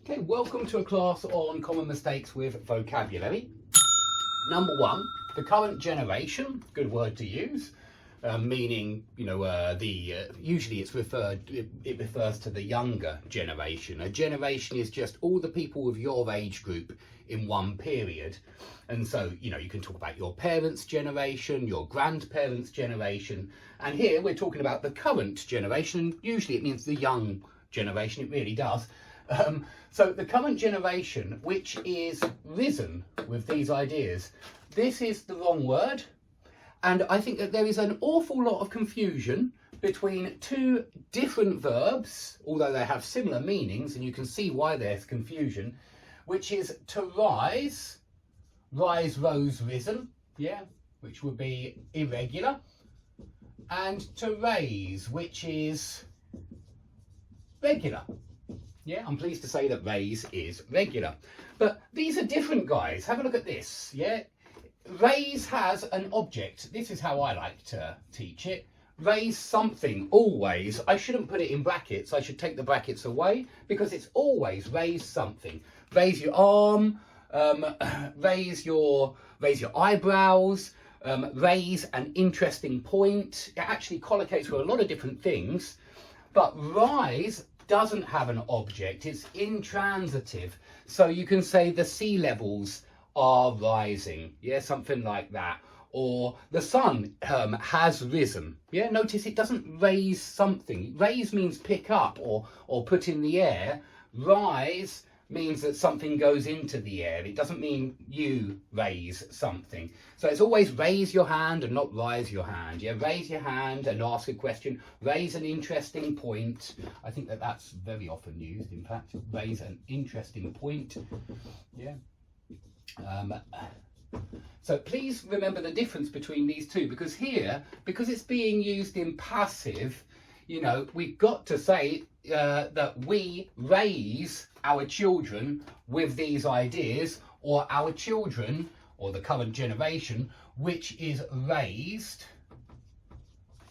Okay, welcome to a class on common mistakes with vocabulary. Number one, the current generation, good word to use, meaning, usually it refers to the younger generation. A generation is just all the people of your age group in one period. And so, you can talk about your parents' generation, your grandparents' generation, and here we're talking about the current generation. Usually it means the young generation, it really does. So the current generation, which is risen with these ideas, this is the wrong word. And I think that there is an awful lot of confusion between two different verbs, although they have similar meanings, and you can see why there's confusion, which is to rise, rose, risen, yeah, which would be irregular, and to raise, which is regular. Yeah, I'm pleased to say that raise is regular. But these are different, guys. Have a look at this. Yeah, raise has an object. This is how I like to teach it. Raise something, always. I shouldn't put it in brackets. I should take the brackets away because it's always raise something. Raise your arm, raise your eyebrows, raise an interesting point. It actually collocates for a lot of different things. But rise doesn't have an object, it's intransitive. So you can say the sea levels are rising, yeah, something like that. Or the sun has risen. Yeah, notice it doesn't raise something. Raise means pick up or put in the air. Rise means that something goes into the air. It doesn't mean you raise something. So it's always raise your hand and not rise your hand. Yeah, raise your hand and ask a question. Raise an interesting point. I think that that's very often used, in fact. Raise an interesting point. Yeah. So please remember the difference between these two, because here, because it's being used in passive, we've got to say that we raise our children with these ideas, or our children, or the current generation, which is raised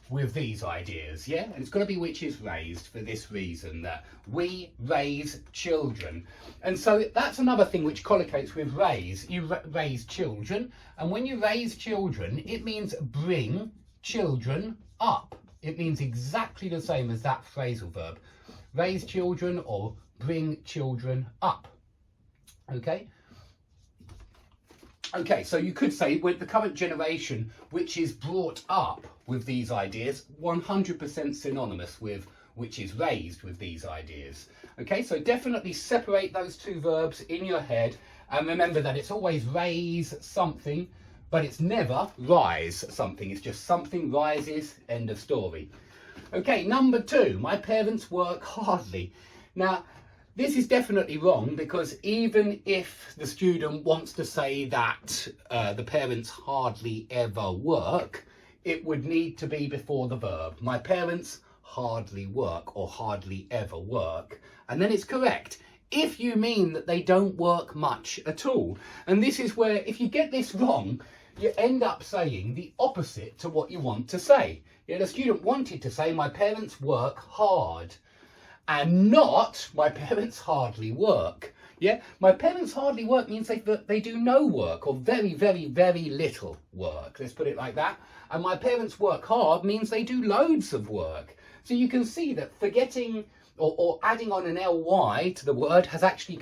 with these ideas. Yeah, and it's got to be which is raised for this reason, that we raise children. And so that's another thing which collocates with raise. You raise children, and when you raise children, it means bring children up. It means exactly the same as that phrasal verb. Raise children or bring children up. Okay, so you could say with the current generation, which is brought up with these ideas, 100% synonymous with which is raised with these ideas. Okay, so definitely separate those two verbs in your head and remember that it's always raise something, but it's never rise something. It's just something rises, end of story. Okay, number two, my parents work hardly. Now, this is definitely wrong, because even if the student wants to say that the parents hardly ever work, it would need to be before the verb. My parents hardly work or hardly ever work. And then it's correct if you mean that they don't work much at all. And this is where, if you get this wrong, you end up saying the opposite to what you want to say. Yeah, the student wanted to say, my parents work hard, and not, my parents hardly work. Yeah, my parents hardly work means they do no work, or very, very, very little work. Let's put it like that. And my parents work hard means they do loads of work. So you can see that forgetting or adding on an ly to the word has actually